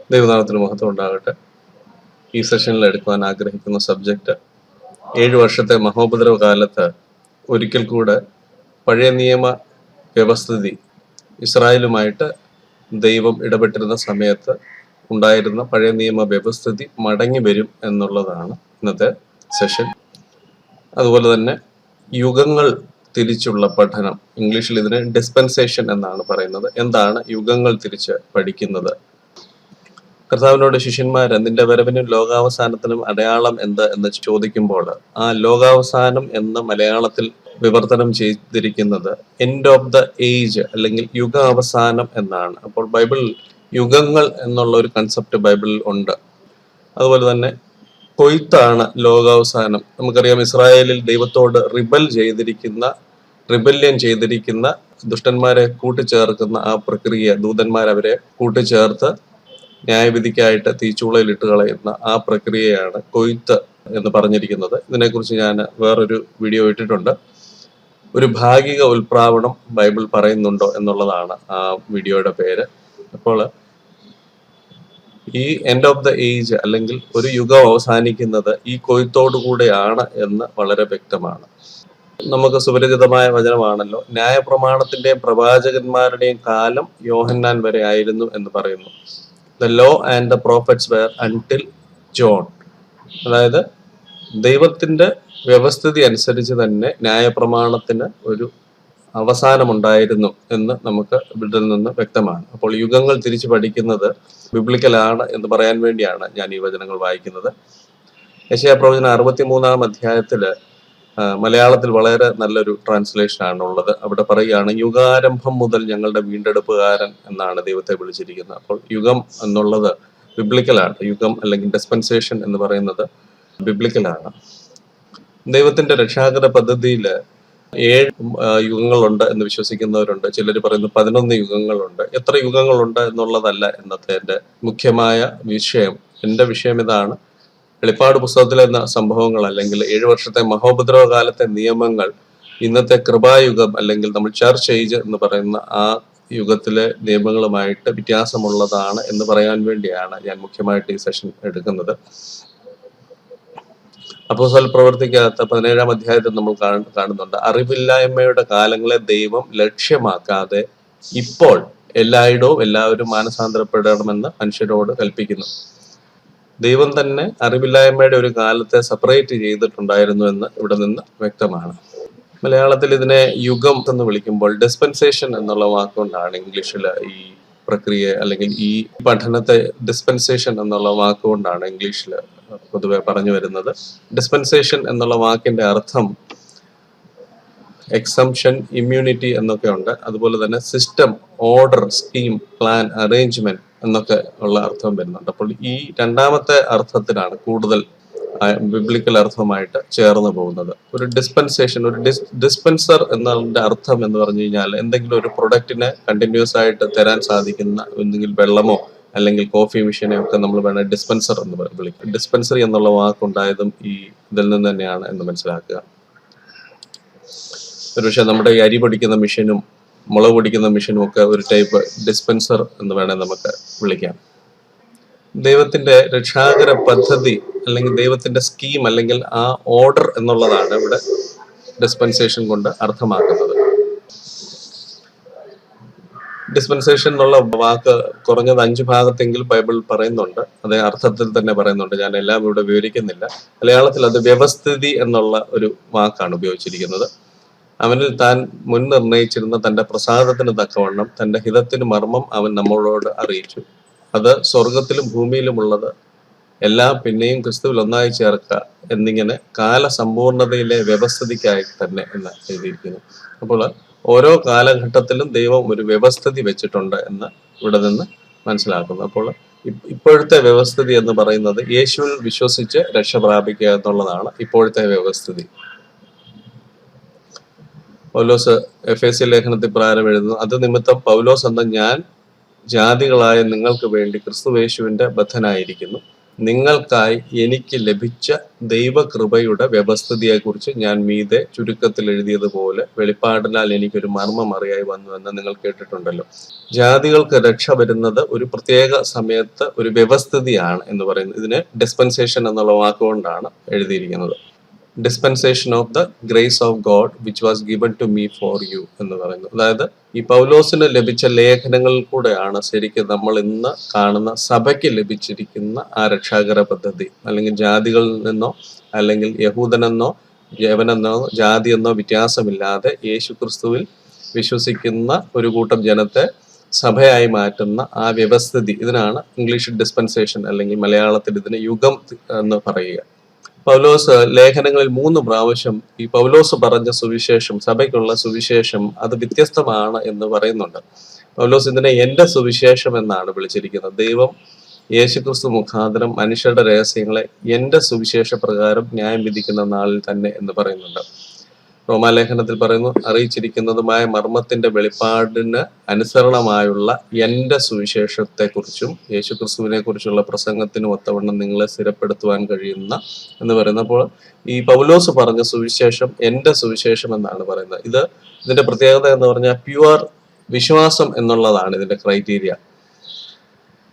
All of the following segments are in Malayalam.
ദൈവനാമത്തിന് മഹത്വം ഉണ്ടാകട്ടെ. ഈ സെഷനിൽ എടുക്കുവാൻ ആഗ്രഹിക്കുന്ന സബ്ജക്റ്റ് 7 വർഷത്തെ മഹോപദ്രവ കാലത്ത് ഒരിക്കൽ കൂടെ പഴയ നിയമ വ്യവസ്ഥിതി ഇസ്രായേലുമായിട്ട് ദൈവം ഇടപെട്ടിരുന്ന സമയത്ത് ഉണ്ടായിരുന്ന പഴയ നിയമ വ്യവസ്ഥിതി മടങ്ങി വരും എന്നുള്ളതാണ് ഇന്നത്തെ സെഷൻ. അതുപോലെ തന്നെ യുഗങ്ങൾ തിരിച്ചുള്ള പഠനം, ഇംഗ്ലീഷിൽ ഇതിനെ ഡിസ്പെൻസേഷൻ എന്നാണ് പറയുന്നത്. എന്താണ് യുഗങ്ങൾ തിരിച്ച് പഠിക്കുന്നത്? കർത്താവിനോട് ശിഷ്യന്മാർ നിന്റെ വരവിനും ലോകാവസാനത്തിനും അടയാളം എന്ത് എന്ന് ചോദിക്കുമ്പോൾ ആ ലോകാവസാനം എന്ന് മലയാളത്തിൽ വിവർത്തനം ചെയ്തിരിക്കുന്നത് എൻഡ് ഓഫ് ദ ഏജ് അല്ലെങ്കിൽ യുഗാവസാനം എന്നാണ്. അപ്പോൾ ബൈബിൾ യുഗങ്ങൾ എന്നുള്ള ഒരു കൺസെപ്റ്റ് ബൈബിളിൽ ഉണ്ട്. അതുപോലെ തന്നെ കൊയ്ത്താണ് ലോകാവസാനം. നമുക്കറിയാം, ഇസ്രായേലിൽ ദൈവത്തോട് റിബല്യൻ ചെയ്തിരിക്കുന്ന ദുഷ്ടന്മാരെ കൂട്ടിച്ചേർക്കുന്ന ആ പ്രക്രിയ, ദൂതന്മാർ അവരെ കൂട്ടിച്ചേർത്ത് ന്യായവിധിക്കായിട്ട് തീച്ചൂളയിൽ ഇട്ട് കളയുന്ന ആ പ്രക്രിയയാണ് കൊയ്ത്ത് എന്ന് പറഞ്ഞിരിക്കുന്നത്. ഇതിനെക്കുറിച്ച് ഞാൻ വേറൊരു വീഡിയോ ഇട്ടിട്ടുണ്ട്. ഒരു ഭാഗിക ഉൽപ്രാവണം ബൈബിൾ പറയുന്നുണ്ടോ എന്നുള്ളതാണ് ആ വീഡിയോയുടെ പേര്. അപ്പോൾ ഈ എൻഡ് ഓഫ് ദ ഏജ് അല്ലെങ്കിൽ ഒരു യുഗം അവസാനിക്കുന്നത് ഈ കൊയ്ത്തോടു കൂടെയാണ് എന്ന് വളരെ വ്യക്തമാണ്. നമുക്ക് സുപരിചിതമായ വചനമാണല്ലോ, ന്യായപ്രമാണത്തിന്റെയും പ്രവാചകന്മാരുടെയും കാലം യോഹന്നാൻ വരെ ആയിരുന്നു എന്ന് പറയുന്നു. The law and the prophets were until John. അതായത് ദൈവത്തിന്റെ വ്യവസ്ഥിതി അനുസരിച്ച് തന്നെ ന്യായപ്രമാണത്തിന് ഒരു അവസാനമുണ്ടായിരുന്നു എന്ന് നമുക്ക് ഇതിൽ നിന്ന് വ്യക്തമാണ്. അപ്പോൾ യുഗങ്ങൾ തിരിച്ചു പഠിക്കുന്നത് ബിബ്ലിക്കലാണ് എന്ന് പറയാൻ വേണ്ടിയാണ് ഞാൻ ഈ വചനങ്ങൾ വായിക്കുന്നത്. യെശയ്യാ പ്രവചനം 63-ാം അധ്യായത്തില് മലയാളത്തിൽ വളരെ നല്ലൊരു ട്രാൻസ്ലേഷൻ ആണ് ഉള്ളത്. അവിടെ പറയുകയാണ്, യുഗാരംഭം മുതൽ ഞങ്ങളുടെ വീണ്ടെടുപ്പുകാരൻ എന്നാണ് ദൈവത്തെ വിളിച്ചിരിക്കുന്നത്. അപ്പോൾ യുഗം എന്നുള്ളത് ബിബ്ലിക്കലാണ്. യുഗം അല്ലെങ്കിൽ ഡിസ്പെൻസേഷൻ എന്ന് പറയുന്നത് ബിബ്ലിക്കലാണ്. ദൈവത്തിന്റെ രക്ഷാകര പദ്ധതിയിൽ 7 യുഗങ്ങളുണ്ട് എന്ന് വിശ്വസിക്കുന്നവരുണ്ട്. ചിലർ പറയുന്നു 11 യുഗങ്ങളുണ്ട്. എത്ര യുഗങ്ങളുണ്ട് എന്നുള്ളതല്ല ഇന്നത്തെ എൻ്റെ മുഖ്യമായ വിഷയം. എൻ്റെ വിഷയം ഇതാണ്: വെളിപ്പാട് പുസ്തകത്തിലെ സംഭവങ്ങൾ അല്ലെങ്കിൽ 7 വർഷത്തെ മഹോപദ്രവ കാലത്തെ നിയമങ്ങൾ ഇന്നത്തെ കൃപായുഗം അല്ലെങ്കിൽ നമ്മൾ ചർച്ച് ഏജ് എന്ന് പറയുന്ന ആ യുഗത്തിലെ നിയമങ്ങളുമായിട്ട് വ്യത്യാസമുള്ളതാണ് എന്ന് പറയാൻ വേണ്ടിയാണ് ഞാൻ മുഖ്യമായിട്ട് ഈ സെഷൻ എടുക്കുന്നത്. അപ്പോസ്തല പ്രവർത്തിക്കകത്ത് 17-ാം അധ്യായത്തിൽ നമ്മൾ കാണുന്നുണ്ട്, അറിവില്ലായ്മയുടെ കാലങ്ങളെ ദൈവം ലക്ഷ്യമാക്കാതെ ഇപ്പോൾ എല്ലായിടവും എല്ലാവരും മാനസാന്തരപ്പെടണമെന്ന് മനുഷ്യരോട് കൽപ്പിക്കുന്നു. ദൈവം തന്നെ അറിവില്ലായ്മയുടെ ഒരു കാലത്തെ സെപ്പറേറ്റ് ചെയ്തിട്ടുണ്ടായിരുന്നു എന്ന് ഇവിടെ നിന്ന് വ്യക്തമാണ്. മലയാളത്തിൽ ഇതിനെ യുഗം എന്ന് വിളിക്കുമ്പോൾ ഡിസ്പെൻസേഷൻ എന്നുള്ള വാക്കുകൊണ്ടാണ് ഇംഗ്ലീഷിൽ ഈ പ്രക്രിയ അല്ലെങ്കിൽ ഈ പഠനത്തെ ഡിസ്പെൻസേഷൻ എന്നുള്ള വാക്കുകൊണ്ടാണ് ഇംഗ്ലീഷിൽ പൊതുവെ പറഞ്ഞു വരുന്നത്. ഡിസ്പെൻസേഷൻ എന്നുള്ള വാക്കിന്റെ അർത്ഥം എക്സംഷൻ, ഇമ്മ്യൂണിറ്റി എന്നൊക്കെ ഉണ്ട്. അതുപോലെ തന്നെ system, order, scheme, plan, arrangement എന്നൊക്കെ ഉള്ള അർത്ഥം വരുന്നുണ്ട്. അപ്പോൾ ഈ രണ്ടാമത്തെ അർത്ഥത്തിനാണ് കൂടുതൽ ബിബ്ലിക്കൽ അർത്ഥമായിട്ട് ചേർന്ന് പോകുന്നത്. ഒരു ഡിസ്പെൻസേഷൻ, ഒരു ഡിസ്പെൻസർ എന്നതിന്റെ അർത്ഥം എന്ന് പറഞ്ഞു കഴിഞ്ഞാൽ എന്തെങ്കിലും ഒരു പ്രൊഡക്റ്റിനെ കണ്ടിന്യൂസ് ആയിട്ട് തരാൻ സാധിക്കുന്ന എന്തെങ്കിലും വെള്ളമോ അല്ലെങ്കിൽ കോഫി മെഷീനെ ഒക്കെ നമ്മൾ വേണം ഡിസ്പെൻസർ എന്ന് വിളിക്കും. ഡിസ്പെൻസറി എന്നുള്ള വാക്കുണ്ടായതും ഈ ഇതിൽ നിന്ന് തന്നെയാണ് എന്ന് മനസ്സിലാക്കുക. ഒരുപക്ഷെ നമ്മുടെ ഈ അരി പൊടിക്കുന്ന മെഷീനും മുളക് പൊടിക്കുന്ന മെഷീനും ഒക്കെ ഒരു ടൈപ്പ് ഡിസ്പെൻസർ എന്ന് വേണേൽ നമുക്ക് വിളിക്കാം. ദൈവത്തിന്റെ രക്ഷാകര പദ്ധതി അല്ലെങ്കിൽ ദൈവത്തിന്റെ സ്കീം അല്ലെങ്കിൽ ആ ഓർഡർ എന്നുള്ളതാണ് ഇവിടെ ഡിസ്പെൻസേഷൻ കൊണ്ട് അർത്ഥമാക്കുന്നത്. ഡിസ്പെൻസേഷൻ എന്നുള്ള വാക്ക് കുറഞ്ഞത് 5 ഭാഗത്തെങ്കിലും ബൈബിൾ പറയുന്നുണ്ട്. അതേ അർത്ഥത്തിൽ തന്നെ പറയുന്നുണ്ട്. ഞാൻ എല്ലാം ഇവിടെ വിവരിക്കുന്നില്ല. മലയാളത്തിൽ അത് വ്യവസ്ഥിതി എന്നുള്ള ഒരു വാക്കാണ് ഉപയോഗിച്ചിരിക്കുന്നത്. അവനിൽ താൻ മുൻ നിർണയിച്ചിരുന്ന തന്റെ പ്രസാദത്തിന് തക്കവണ്ണം തന്റെ ഹിതത്തിന് മർമ്മം അവൻ നമ്മളോട് അറിയിച്ചു. അത് സ്വർഗത്തിലും ഭൂമിയിലുമുള്ളത് എല്ലാം പിന്നെയും ക്രിസ്തുവിൽ ഒന്നായി ചേർക്കുക എന്നിങ്ങനെ കാലസമ്പൂർണതയിലെ വ്യവസ്ഥിതിക്കായി തന്നെ എന്ന് എഴുതിയിരിക്കുന്നു. അപ്പോൾ ഓരോ കാലഘട്ടത്തിലും ദൈവം ഒരു വ്യവസ്ഥിതി വെച്ചിട്ടുണ്ട് എന്ന് ഇവിടെ നിന്ന് മനസ്സിലാക്കുന്നു. അപ്പോൾ ഇപ്പോഴത്തെ വ്യവസ്ഥിതി എന്ന് പറയുന്നത് യേശുവിൽ വിശ്വസിച്ച് രക്ഷ പ്രാപിക്കുക എന്നുള്ളതാണ് ഇപ്പോഴത്തെ വ്യവസ്ഥിതി. പൗലോസ് എഫേസ്യ ലേഖനത്തിൽ പ്രാരം എഴുതുന്നു, അത് നിമിത്തം പൗലോസ് എന്ന ഞാൻ ജാതികളായ നിങ്ങൾക്ക് വേണ്ടി ക്രിസ്തുയേശുവിന്റെ ബദ്ധനായിരിക്കുന്നു. നിങ്ങൾക്കായി എനിക്ക് ലഭിച്ച ദൈവകൃപയുടെ വ്യവസ്ഥിതിയെക്കുറിച്ച് ഞാൻ മീതെ ചുരുക്കത്തിൽ എഴുതിയതുപോലെ വെളിപ്പാടിനാൽ എനിക്കൊരു മർമ്മം അറിയായി വന്നു എന്ന് നിങ്ങൾ കേട്ടിട്ടുണ്ടല്ലോ. ജാതികൾക്ക് രക്ഷ വരുന്നത് ഒരു പ്രത്യേക സമയത്ത് ഒരു വ്യവസ്ഥിതിയാണ് എന്ന് പറയുന്നത്. ഇതിന് ഡിസ്പെൻസേഷൻ എന്നുള്ള വാക്കുകൊണ്ടാണ് എഴുതിയിരിക്കുന്നത്. Dispensation of the grace of God which was given to me for you എന്ന് പറയുന്നത്. അതായത് ഈ പൗലോസിന് ലഭിച്ച ലേഖനങ്ങളിൽ കൂടെയാണ് ശരിക്കും നമ്മൾ ഇന്ന് കാണുന്ന സഭയ്ക്ക് ലഭിച്ചിരിക്കുന്ന ആ രക്ഷാകര പദ്ധതി. അല്ലെങ്കിൽ ജാതികളിൽ നിന്നോ അല്ലെങ്കിൽ യഹൂദനെന്നോ യവനെന്നോ ജാതിയെന്നോ വ്യത്യാസമില്ലാതെ യേശു ക്രിസ്തുവിൽ വിശ്വസിക്കുന്ന ഒരു കൂട്ടം ജനത്തെ സഭയായി മാറ്റുന്ന ആ വ്യവസ്ഥിതി, ഇതിനാണ് ഇംഗ്ലീഷിൽ ഡിസ്പെൻസേഷൻ അല്ലെങ്കിൽ മലയാളത്തിൽ ഇതിന് യുഗം എന്ന് പറയുക. പൗലോസ് ലേഖനങ്ങളിൽ 3 പ്രാവശ്യം ഈ പൗലോസ് പറഞ്ഞ സുവിശേഷം, സഭയ്ക്കുള്ള സുവിശേഷം അത് വ്യത്യസ്തമാണ് എന്ന് പറയുന്നുണ്ട്. പൗലോസ് ഇതിനെ എന്റെ സുവിശേഷം എന്നാണ് വിളിച്ചിരിക്കുന്നത്. ദൈവം യേശുക്രിസ്തു മുഖാന്തരം മനുഷ്യരുടെ രഹസ്യങ്ങളെ എന്റെ സുവിശേഷ പ്രകാരം ന്യായം വിധിക്കുന്ന നാളിൽ തന്നെ എന്ന് പറയുന്നുണ്ട്. റോമാലേഖനത്തിൽ പറയുന്നു, അറിയിച്ചിരിക്കുന്നതുമായ മർമ്മത്തിന്റെ വെളിപ്പാടിന് അനുസരണമായുള്ള എന്റെ സുവിശേഷത്തെക്കുറിച്ചും യേശുക്രിസ്തുവിനെ കുറിച്ചുള്ള പ്രസംഗത്തിനും ഒത്തവണ്ണം നിങ്ങളെ സ്ഥിരപ്പെടുത്തുവാൻ കഴിയുന്ന എന്ന് പറയുന്നപ്പോൾ ഈ പൗലോസ് പറഞ്ഞ സുവിശേഷം എന്റെ സുവിശേഷം എന്നാണ് പറയുന്നത്. ഇതിന്റെ പ്രത്യേകത എന്ന് പറഞ്ഞാൽ പ്യുവർ വിശ്വാസം എന്നുള്ളതാണ് ഇതിന്റെ ക്രൈറ്റീരിയ.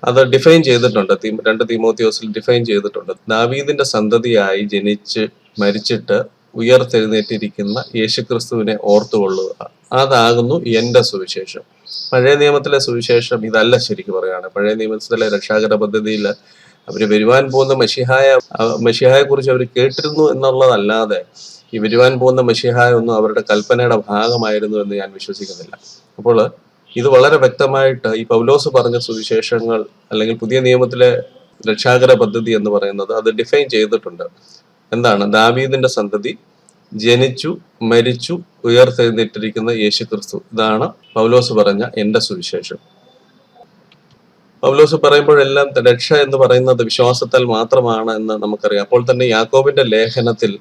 അത് ഡിഫൈൻ ചെയ്തിട്ടുണ്ട്, 2 തീമോത്തിയോസിൽ ഡിഫൈൻ ചെയ്തിട്ടുണ്ട്. ദാവീദിന്റെ സന്തതിയായി ജനിച്ച് മരിച്ചിട്ട് ഉയർത്തെഴുന്നേറ്റിരിക്കുന്ന യേശുക്രിസ്തുവിനെ ഓർത്തുകൊള്ളുക, അതാകുന്നു എന്റെ സുവിശേഷം. പഴയ നിയമത്തിലെ സുവിശേഷം ഇതല്ല. ശരിക്കും പറയുകയാണ്, പഴയ നിയമത്തിലെ രക്ഷാകര പദ്ധതിയിൽ അവര് വരുവാൻ പോകുന്ന മശിഹായെ കുറിച്ച് അവർ കേട്ടിരുന്നു എന്നുള്ളതല്ലാതെ ഈ വരുവാൻ പോകുന്ന മശിഹായ ഒന്നും അവരുടെ കൽപ്പനയുടെ ഭാഗമായിരുന്നു എന്ന് ഞാൻ വിശ്വസിക്കുന്നില്ല. അപ്പോൾ ഇത് വളരെ വ്യക്തമായിട്ട് ഈ പൗലോസ് പറഞ്ഞ സുവിശേഷങ്ങൾ അല്ലെങ്കിൽ പുതിയ നിയമത്തിലെ രക്ഷാകര പദ്ധതി എന്ന് പറയുന്നത് അത് ഡിഫൈൻ ചെയ്തിട്ടുണ്ട്. എന്താണ്? ദാവീദിന്റെ സന്തതി, ജനിച്ചു മരിച്ചു ഉയർത്തെഴുന്നേറ്റിരിക്കുന്ന യേശുക്രിസ്തു, ഇതാണ് പൗലോസ് പറഞ്ഞ എന്റെ സുവിശേഷം. പൗലോസ് പറയുമ്പോഴെല്ലാം രക്ഷ എന്ന് പറയുന്നത് വിശ്വാസത്താൽ മാത്രമാണ് എന്ന് നമുക്കറിയാം. അപ്പോൾ തന്നെ യാക്കോബിന്റെ ലേഖനത്തിൽ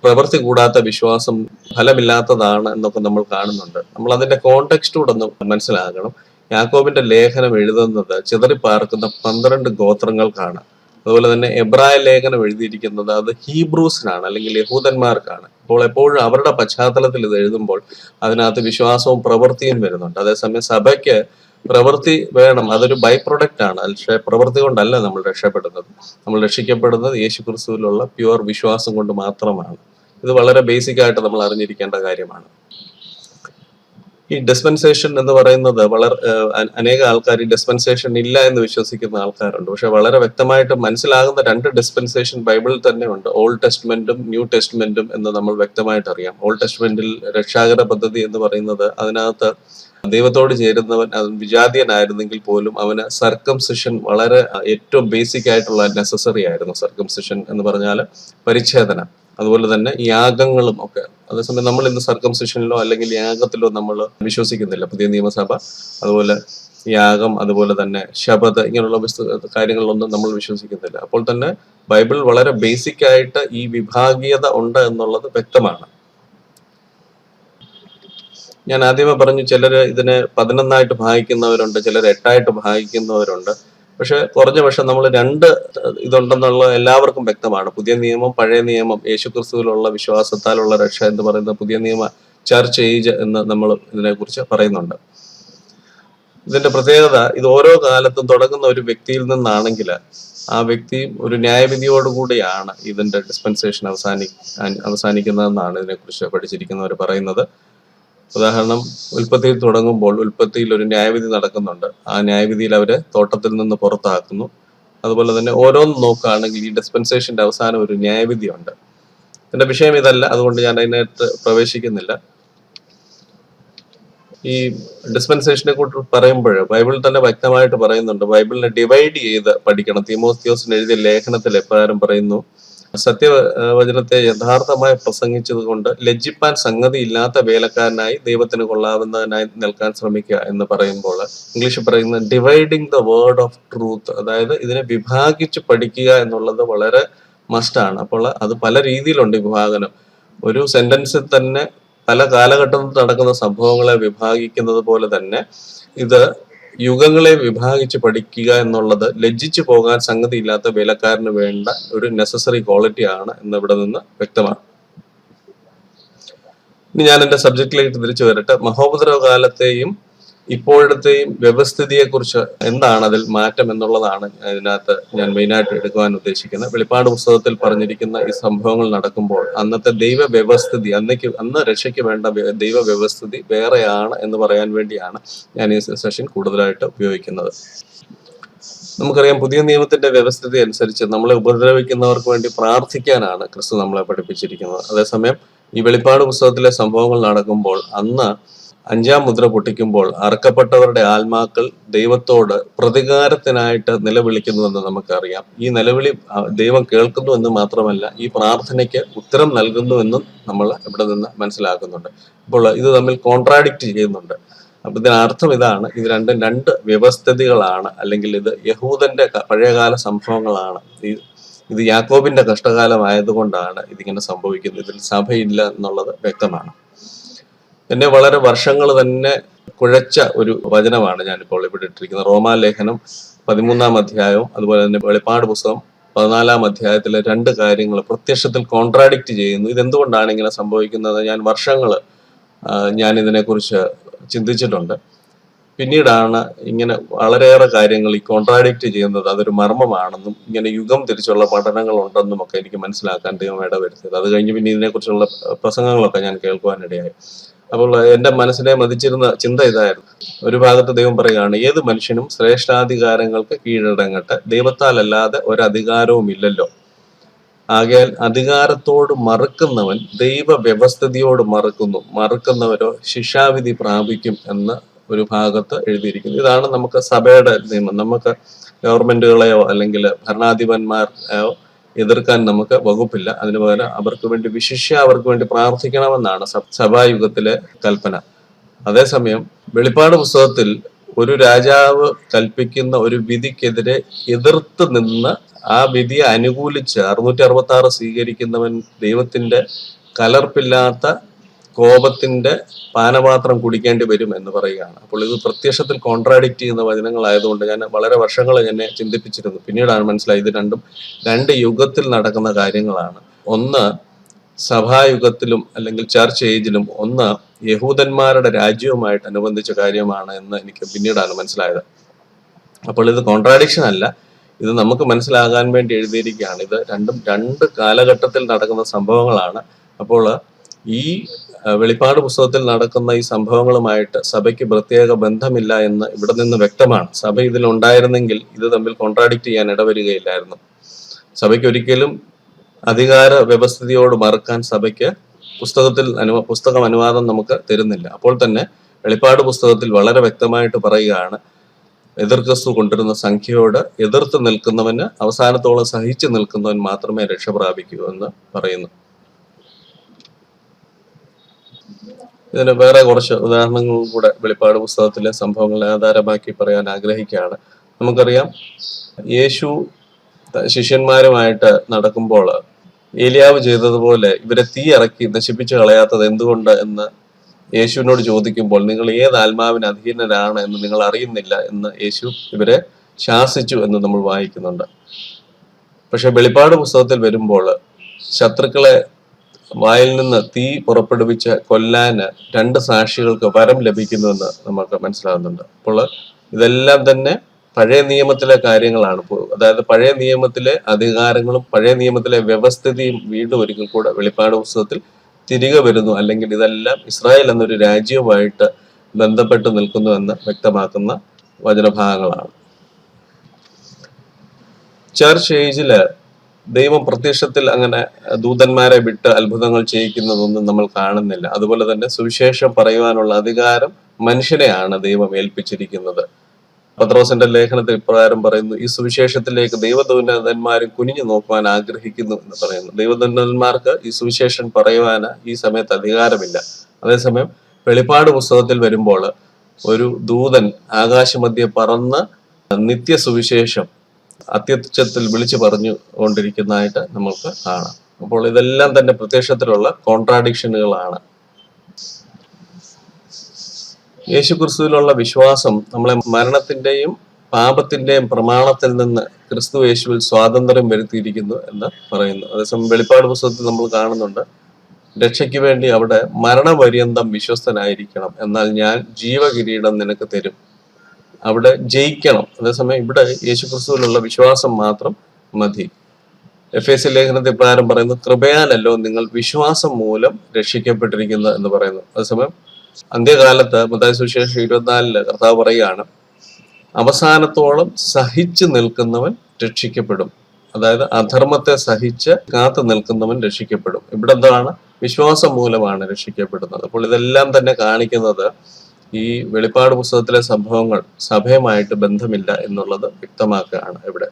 പ്രവൃത്തി കൂടാത്ത വിശ്വാസം ഫലമില്ലാത്തതാണ് എന്നൊക്കെ നമ്മൾ കാണുന്നുണ്ട്. നമ്മൾ അതിന്റെ കോണ്ടെക്സ്റ്റ് കൂടെ ഒന്ന് മനസ്സിലാക്കണം. യാക്കോബിന്റെ ലേഖനം എഴുതുന്നത് ചിതറിപ്പാർക്കുന്ന 12 ഗോത്രങ്ങൾക്കാണ്. അതുപോലെ തന്നെ എബ്രായ ലേഖനം എഴുതിയിരിക്കുന്നത് അത് ഹീബ്രൂസിനാണ് അല്ലെങ്കിൽ യഹൂദന്മാർക്കാണ്. അപ്പോൾ എപ്പോഴും അവരുടെ പശ്ചാത്തലത്തിൽ ഇത് എഴുതുമ്പോൾ അതിനകത്ത് വിശ്വാസവും പ്രവൃത്തിയും വരുന്നുണ്ട്. അതേസമയം സഭയ്ക്ക് പ്രവൃത്തി വേണം, അതൊരു ബൈ പ്രൊഡക്റ്റ് ആണ്. പക്ഷേ പ്രവൃത്തി കൊണ്ടല്ല നമ്മൾ രക്ഷപ്പെടുന്നത്. നമ്മൾ രക്ഷിക്കപ്പെടുന്നത് യേശു ക്രിസ്തുവിലുള്ള പ്യുവർ വിശ്വാസം കൊണ്ട് മാത്രമാണ്. ഇത് വളരെ ബേസിക് ആയിട്ട് നമ്മൾ അറിഞ്ഞിരിക്കേണ്ട കാര്യമാണ്. ഈ ഡിസ്പെൻസേഷൻ എന്ന് പറയുന്നത് അനേക ആൾക്കാർ ഈ ഡിസ്പെൻസേഷൻ ഇല്ല എന്ന് വിശ്വസിക്കുന്ന ആൾക്കാരുണ്ട്. പക്ഷെ വളരെ വ്യക്തമായിട്ട് മനസ്സിലാകുന്ന 2 ഡിസ്പെൻസേഷൻ ബൈബിളിൽ തന്നെ ഉണ്ട്. ഓൾഡ് ടെസ്റ്റ്മെന്റും ന്യൂ ടെസ്റ്റ്മെന്റും എന്ന് നമ്മൾ വ്യക്തമായിട്ട് അറിയാം. ഓൾഡ് ടെസ്റ്റ്മെന്റിൽ രക്ഷാകര പദ്ധതി എന്ന് പറയുന്നത് അതിനകത്ത് ദൈവത്തോട് ചേരുന്നവൻ വിജാതീയനായിരുന്നെങ്കിൽ പോലും അവന് സർക്കംസിഷൻ വളരെ ഏറ്റവും ബേസിക് ആയിട്ടുള്ള നെസസറി ആയിരുന്നു. സർക്കംസിഷൻ എന്ന് പറഞ്ഞാൽ പരിച്ഛേദന, അതുപോലെ തന്നെ യാഗങ്ങളും ഒക്കെ. അതേസമയം നമ്മൾ ഇന്ന് സർക്കംസിഷനിലോ അല്ലെങ്കിൽ യാഗത്തിലോ നമ്മൾ വിശ്വസിക്കുന്നില്ല. പുതിയ നിയമസഭ അതുപോലെ യാഗം, അതുപോലെ തന്നെ ശബദ, ഇങ്ങനെയുള്ള കാര്യങ്ങളിലൊന്നും നമ്മൾ വിശ്വസിക്കുന്നില്ല. അപ്പോൾ തന്നെ ബൈബിൾ വളരെ ബേസിക് ആയിട്ട് ഈ വിഭാഗീയത ഉണ്ട് എന്നുള്ളത് വ്യക്തമാണ്. ഞാൻ ആദ്യമേ പറഞ്ഞു, ചിലർ ഇതിനെ 11 ഭാഗിക്കുന്നവരുണ്ട്, ചിലർ 8 ഭാഗിക്കുന്നവരുണ്ട്. പക്ഷെ കുറഞ്ഞ പക്ഷം നമ്മൾ 2 ഇതുണ്ടെന്നുള്ള എല്ലാവർക്കും വ്യക്തമാണ്. പുതിയ നിയമം, പഴയ നിയമം, യേശുക്രിസ്തുവിലുള്ള വിശ്വാസത്താലുള്ള രക്ഷ എന്ന് പറയുന്ന പുതിയ നിയമ ചർച്ച് ഏജ് എന്ന് നമ്മൾ ഇതിനെക്കുറിച്ച് പറയുന്നുണ്ട്. ഇതിന്റെ പ്രത്യേകത, ഇത് ഓരോ കാലത്തും തുടങ്ങുന്ന ഒരു വ്യക്തിയിൽ നിന്നാണെങ്കിൽ ആ വ്യക്തി ഒരു ന്യായവിധിയോടുകൂടിയാണ് ഇതിന്റെ ഡിസ്പെൻസേഷൻ അവസാനിക്കുന്നതെന്നാണ് ഇതിനെക്കുറിച്ച് പഠിച്ചിരിക്കുന്നവർ പറയുന്നത്. ഉദാഹരണം, ഉൽപ്പത്തിയിൽ തുടങ്ങുമ്പോൾ ഉൽപ്പത്തിയിൽ ഒരു ന്യായവിധി നടക്കുന്നുണ്ട്. ആ ന്യായവിധിയിൽ അവരെ തോട്ടത്തിൽ നിന്ന് പുറത്താക്കുന്നു. അതുപോലെ തന്നെ ഓരോന്നും നോക്കുകയാണെങ്കിൽ ഈ ഡിസ്പെൻസേഷന്റെ അവസാനം ഒരു ന്യായവിധിയുണ്ട്. എന്റെ വിഷയം ഇതല്ല, അതുകൊണ്ട് ഞാൻ അതിനകത്ത് പ്രവേശിക്കുന്നില്ല. ഈ ഡിസ്പെൻസേഷനെ കുറിച്ച് പറയുമ്പോൾ ബൈബിളിൽ തന്നെ വ്യക്തമായിട്ട് പറയുന്നുണ്ട്. ബൈബിളിനെ ഡിവൈഡ് ചെയ്ത് പഠിക്കണം. തീമോത്തിയോസിന് എഴുതിയ ലേഖനത്തിൽ എപ്രകാരം പറയുന്നു, സത്യവചനത്തെ യഥാർത്ഥമായി പ്രസംഗിച്ചത് കൊണ്ട് ലജ്ജിപ്പാൻ സംഗതി ഇല്ലാത്ത വേലക്കാരനായി ദൈവത്തിന് കൊള്ളാവുന്നതിനായി നിൽക്കാൻ ശ്രമിക്കുക എന്ന് പറയുമ്പോൾ ഇംഗ്ലീഷിൽ പറയുന്ന dividing the word of truth, അതായത് ഇതിനെ വിഭാഗിച്ച് പഠിക്കുക എന്നുള്ളത് വളരെ മസ്റ്റാണ്. അപ്പോൾ അത് പല രീതിയിലുണ്ട് വിഭാഗനം. ഒരു സെന്റൻസിൽ തന്നെ പല കാലഘട്ടത്തിൽ നടക്കുന്ന സംഭവങ്ങളെ വിഭാഗിക്കുന്നത് പോലെ തന്നെ ഇത് യുഗങ്ങളെ വിഭാഗിച്ച് പഠിക്കുക എന്നുള്ളത് ലജ്ജിച്ചു പോകാൻ സംഗതിയില്ലാത്ത വേലക്കാരന് വേണ്ട ഒരു നെസസറി ക്വാളിറ്റി ആണ് എന്ന് ഇവിടെ നിന്ന് വ്യക്തമാണ്. ഇനി ഞാൻ എന്റെ സബ്ജക്റ്റിലേക്ക് തിരിച്ചു വരട്ടെ. മഹോപദ്രവ കാലത്തെയും ഇപ്പോഴത്തെയും വ്യവസ്ഥിതിയെ കുറിച്ച് എന്താണ് അതിൽ മാറ്റം എന്നുള്ളതാണ് ഇതിനകത്ത് ഞാൻ മെയിനായിട്ട് എടുക്കുവാൻ ഉദ്ദേശിക്കുന്നത്. വെളിപ്പാട് പുസ്തകത്തിൽ പറഞ്ഞിരിക്കുന്ന ഈ സംഭവങ്ങൾ നടക്കുമ്പോൾ അന്നത്തെ ദൈവ വ്യവസ്ഥിതി, അന്ന് രക്ഷയ്ക്ക് വേണ്ട ദൈവ വ്യവസ്ഥിതി വേറെയാണ് എന്ന് പറയാൻ വേണ്ടിയാണ് ഞാൻ ഈ സെഷൻ കൂടുതലായിട്ട് ഉപയോഗിക്കുന്നത്. നമുക്കറിയാം, പുതിയ നിയമത്തിന്റെ വ്യവസ്ഥിതി അനുസരിച്ച് നമ്മളെ ഉപദ്രവിക്കുന്നവർക്ക് വേണ്ടി പ്രാർത്ഥിക്കാനാണ് ക്രിസ്തു നമ്മളെ പഠിപ്പിച്ചിരിക്കുന്നത്. അതേസമയം ഈ വെളിപ്പാട് പുസ്തകത്തിലെ സംഭവങ്ങൾ നടക്കുമ്പോൾ അന്ന് 5-ാം മുദ്ര പൊട്ടിക്കുമ്പോൾ അറക്കപ്പെട്ടവരുടെ ആത്മാക്കൾ ദൈവത്തോട് പ്രതികാരത്തിനായിട്ട് നിലവിളിക്കുന്നുവെന്ന് നമുക്കറിയാം. ഈ നിലവിളി ദൈവം കേൾക്കുന്നു എന്ന് മാത്രമല്ല, ഈ പ്രാർത്ഥനയ്ക്ക് ഉത്തരം നൽകുന്നുവെന്നും നമ്മൾ ഇവിടെ നിന്ന് മനസ്സിലാക്കുന്നുണ്ട്. അപ്പോൾ ഇത് തമ്മിൽ കോൺട്രാഡിക്റ്റ് ചെയ്യുന്നുണ്ട്. അപ്പൊ ഇതിനർത്ഥം ഇതാണ്, ഇത് രണ്ടും രണ്ട് വ്യവസ്ഥിതികളാണ്, അല്ലെങ്കിൽ ഇത് യഹൂദന്റെ പഴയകാല സംഭവങ്ങളാണ്. ഇത് യാക്കോബിന്റെ കഷ്ടകാലമായതുകൊണ്ടാണ് ഇതിങ്ങനെ സംഭവിക്കുന്നത്. ഇതിൽ സഭയില്ല എന്നുള്ളത് വ്യക്തമാണ്. എന്നെ വളരെ വർഷങ്ങൾ തന്നെ കുഴച്ച ഒരു വചനമാണ് ഞാനിപ്പോൾ ഇവിടെ ഇട്ടിരിക്കുന്നത്. റോമാലേഖനം 13-ാം അധ്യായവും അതുപോലെ തന്നെ വെളിപ്പാട് പുസ്തകം 14-ാം അധ്യായത്തിലെ രണ്ട് കാര്യങ്ങൾ പ്രത്യക്ഷത്തിൽ കോൺട്രാഡിക്റ്റ് ചെയ്യുന്നു. ഇതെന്തുകൊണ്ടാണ് ഇങ്ങനെ സംഭവിക്കുന്നത്? ഞാൻ ഇതിനെക്കുറിച്ച് ചിന്തിച്ചിട്ടുണ്ട്. പിന്നീടാണ് ഇങ്ങനെ വളരെയേറെ കാര്യങ്ങൾ ഈ കോൺട്രാഡിക്റ്റ് ചെയ്യുന്നത് അതൊരു മർമ്മമാണെന്നും ഇങ്ങനെ യുഗം തിരിച്ചുള്ള പഠനങ്ങൾ ഉണ്ടെന്നും ഒക്കെ എനിക്ക് മനസ്സിലാക്കാൻ ദൈവം ഇടവരുത്തിയത്. അത് കഴിഞ്ഞ് പിന്നെ ഇതിനെക്കുറിച്ചുള്ള പ്രസംഗങ്ങളൊക്കെ ഞാൻ കേൾക്കുവാനിടയായി. അപ്പോൾ എന്റെ മനസ്സിനെ മതിച്ചിരുന്ന ചിന്ത ഇതായിരുന്നു. ഒരു ഭാഗത്ത് ദൈവം പറയുകയാണ്, ഏത് മനുഷ്യനും ശ്രേഷ്ഠാധികാരങ്ങൾക്ക് കീഴടങ്ങട്ടെ, ദൈവത്താൽ അല്ലാതെ ഒരധികാരവും ഇല്ലല്ലോ. ആകയാൽ അധികാരത്തോട് മറുക്കുന്നവൻ ദൈവ വ്യവസ്ഥിതിയോട് മറുക്കുന്നവരോ ശിക്ഷാവിധി പ്രാപിക്കും എന്ന് ഒരു ഭാഗത്ത് എഴുതിയിരിക്കുന്നു. ഇതാണ് നമുക്ക് സഭയുടെ നിയമം. നമുക്ക് ഗവൺമെന്റുകളെയോ അല്ലെങ്കിൽ ഭരണാധിപന്മാരെയോ എതിർക്കാൻ നമുക്ക് വകുപ്പില്ല. അതിനു പകരം അവർക്ക് വേണ്ടി പ്രാർത്ഥിക്കണമെന്നാണ് സഭായുഗത്തിലെ കൽപ്പന. അതേസമയം വെളിപ്പാട് പുസ്തകത്തിൽ ഒരു രാജാവ് കൽപ്പിക്കുന്ന ഒരു വിധിക്കെതിരെ എതിർത്ത് നിന്ന് ആ വിധിയെ അനുകൂലിച്ച് 666 സ്വീകരിക്കുന്നവൻ ദൈവത്തിന്റെ കലർപ്പില്ലാത്ത കോപത്തിന്റെ പാനപാത്രം കുടിക്കേണ്ടി വരും എന്ന് പറയുകയാണ്. അപ്പോൾ ഇത് പ്രത്യക്ഷത്തിൽ കോൺട്രാഡിക്റ്റ് ചെയ്യുന്ന വചനങ്ങളായതുകൊണ്ട് ഞാൻ വളരെ വർഷങ്ങൾ എന്നെ ചിന്തിപ്പിച്ചിരുന്നു. പിന്നീടാണ് മനസ്സിലായത് ഇത് രണ്ടും രണ്ട് യുഗത്തിൽ നടക്കുന്ന കാര്യങ്ങളാണ്. ഒന്ന് സഭായുഗത്തിലും അല്ലെങ്കിൽ ചർച്ച് ഏജിലും, ഒന്ന് യഹൂദന്മാരുടെ രാജ്യവുമായിട്ട് അനുബന്ധിച്ച കാര്യമാണ് എന്ന് എനിക്ക് പിന്നീടാണ് മനസ്സിലായത്. അപ്പോൾ ഇത് കോൺട്രാഡിക്ഷൻ അല്ല, ഇത് നമുക്ക് മനസ്സിലാകാൻ വേണ്ടി എഴുതിയിരിക്കുകയാണ്. ഇത് രണ്ടും രണ്ട് കാലഘട്ടത്തിൽ നടക്കുന്ന സംഭവങ്ങളാണ്. അപ്പോൾ ഈ വെളിപ്പാട് പുസ്തകത്തിൽ നടക്കുന്ന ഈ സംഭവങ്ങളുമായിട്ട് സഭയ്ക്ക് പ്രത്യേക ബന്ധമില്ല എന്ന് ഇവിടെ നിന്ന് വ്യക്തമാണ്. സഭ ഇതിലുണ്ടായിരുന്നെങ്കിൽ ഇത് തമ്മിൽ കോൺട്രാഡിക്റ്റ് ചെയ്യാൻ ഇടവരികയില്ലായിരുന്നു. സഭയ്ക്ക് ഒരിക്കലും അധികാര വ്യവസ്ഥിതിയോട് മറക്കാൻ സഭയ്ക്ക് പുസ്തകം അനുവാദം നമുക്ക് തരുന്നില്ല. അപ്പോൾ തന്നെ വെളിപ്പാട് പുസ്തകത്തിൽ വളരെ വ്യക്തമായിട്ട് പറയുകയാണ്, എതിർ ക്രിസ്തു കൊണ്ടിരുന്ന സംഖ്യയോട് എതിർത്ത് നിൽക്കുന്നവന്, അവസാനത്തോളം സഹിച്ചു നിൽക്കുന്നവൻ മാത്രമേ രക്ഷ പ്രാപിക്കൂ എന്ന് പറയുന്നു. ഇതിന് വേറെ കുറച്ച് ഉദാഹരണങ്ങളും കൂടെ വെളിപ്പാട് പുസ്തകത്തിലെ സംഭവങ്ങളെ ആധാരമാക്കി പറയാൻ ആഗ്രഹിക്കുകയാണ്. നമുക്കറിയാം, യേശു ശിഷ്യന്മാരുമായിട്ട് നടക്കുമ്പോൾ ഏലിയാവ് ചെയ്തതുപോലെ ഇവരെ തീ ഇറക്കി നശിപ്പിച്ചു കളയാത്തത് എന്തുകൊണ്ട് എന്ന് യേശുവിനോട് ചോദിക്കുമ്പോൾ, നിങ്ങൾ ഏത് ആത്മാവിന് അധീനരാണ് എന്ന് നിങ്ങൾ അറിയുന്നില്ല എന്ന് യേശു ഇവരെ ശാസിച്ചു എന്ന് നമ്മൾ വായിക്കുന്നുണ്ട്. പക്ഷെ വെളിപ്പാട് പുസ്തകത്തിൽ വരുമ്പോൾ ശത്രുക്കളെ വായിൽ നിന്ന് തീ പുറപ്പെടുവിച്ച് കൊല്ലാന് 2 സാക്ഷികൾക്ക് വരം ലഭിക്കുന്നുവെന്ന് നമുക്ക് മനസ്സിലാകുന്നുണ്ട്. അപ്പോൾ ഇതെല്ലാം തന്നെ പഴയ നിയമത്തിലെ കാര്യങ്ങളാണ്. അതായത് പഴയ നിയമത്തിലെ അധികാരങ്ങളും പഴയ നിയമത്തിലെ വ്യവസ്ഥിതിയും വീണ്ടും ഒരിക്കൽ കൂടെ വെളിപ്പാട് പുസ്തകത്തിൽ തിരികെ വരുന്നു, അല്ലെങ്കിൽ ഇതെല്ലാം ഇസ്രായേൽ എന്നൊരു രാജ്യവുമായിട്ട് ബന്ധപ്പെട്ട് നിൽക്കുന്നു എന്ന് വ്യക്തമാക്കുന്ന വചനഭാഗങ്ങളാണ്. ചർച്ച് ഏജില് ദൈവം പ്രത്യക്ഷത്തിൽ അങ്ങനെ ദൂതന്മാരെ വിട്ട് അത്ഭുതങ്ങൾ ചെയ്യിക്കുന്നതൊന്നും നമ്മൾ കാണുന്നില്ല. അതുപോലെ തന്നെ സുവിശേഷം പറയുവാനുള്ള അധികാരം മനുഷ്യനെയാണ് ദൈവം ഏൽപ്പിച്ചിരിക്കുന്നത്. പത്രോസിന്റെ ലേഖനത്തിൽ ഇപ്രകാരം പറയുന്നു, ഈ സുവിശേഷത്തിലേക്ക് ദൈവദൂതന്മാരും കുനിഞ്ഞു നോക്കുവാൻ ആഗ്രഹിക്കുന്നു എന്ന് പറയുന്നു. ദൈവദൂതന്മാർക്ക് ഈ സുവിശേഷം പറയുവാൻ ഈ സമയത്ത് അധികാരമില്ല. അതേസമയം വെളിപ്പാട് പുസ്തകത്തിൽ വരുമ്പോൾ ഒരു ദൂതൻ ആകാശമധ്യേ പറന്ന് നിത്യസുവിശേഷം അത്യുച്ചത്തിൽ വിളിച്ചു പറഞ്ഞു കൊണ്ടിരിക്കുന്നതായിട്ട് നമുക്ക് കാണാം. അപ്പോൾ ഇതെല്ലാം തന്നെ പ്രത്യക്ഷത്തിലുള്ള കോൺട്രാഡിക്ഷനുകളാണ്. യേശു ക്രിസ്തുവിലുള്ള വിശ്വാസം നമ്മളെ മരണത്തിന്റെയും പാപത്തിന്റെയും പ്രമാണത്തിൽ നിന്ന് ക്രിസ്തു യേശുവിൽ സ്വാതന്ത്ര്യം വരുത്തിയിരിക്കുന്നു എന്ന് പറയുന്നു. അതേസമയം വെളിപ്പാട് പുസ്തകത്തിൽ നമ്മൾ കാണുന്നുണ്ട്, രക്ഷയ്ക്ക് വേണ്ടി അവിടെ മരണപര്യന്തം വിശ്വസ്തനായിരിക്കണം, എന്നാൽ ഞാൻ ജീവകിരീടം നിനക്ക് തരും. അവിടെ ജയിക്കണം. അതേസമയം ഇവിടെ യേശു ക്രിസ്തുവിലുള്ള വിശ്വാസം മാത്രം മതി. എഫേസ്യ ലേഖനത്തിൽ പ്രകാരം പറയുന്നു, കൃപയാലല്ലോ നിങ്ങൾ വിശ്വാസം മൂലം രക്ഷിക്കപ്പെട്ടിരിക്കുന്നു എന്ന് പറയുന്നു. അതേസമയം അന്ത്യകാലത്ത് മത്തായി സുവിശേഷം 24 കർത്താവ് പറയുകയാണ്, അവസാനത്തോളം സഹിച്ചു നിൽക്കുന്നവൻ രക്ഷിക്കപ്പെടും. അതായത് അധർമ്മത്തെ സഹിച്ച് കാത്തു നിൽക്കുന്നവൻ രക്ഷിക്കപ്പെടും. ഇവിടെ എന്താണ്? വിശ്വാസം മൂലമാണ് രക്ഷിക്കപ്പെടുന്നത്. അപ്പോൾ ഇതെല്ലാം തന്നെ കാണിക്കുന്നത് ഈ വെളിപ്പാട് പുസ്തകത്തിലെ സംഭവങ്ങൾ സഭയുമായിട്ട് ബന്ധമില്ല എന്നുള്ളത് വ്യക്തമാക്കുകയാണ് ഇവിടെ.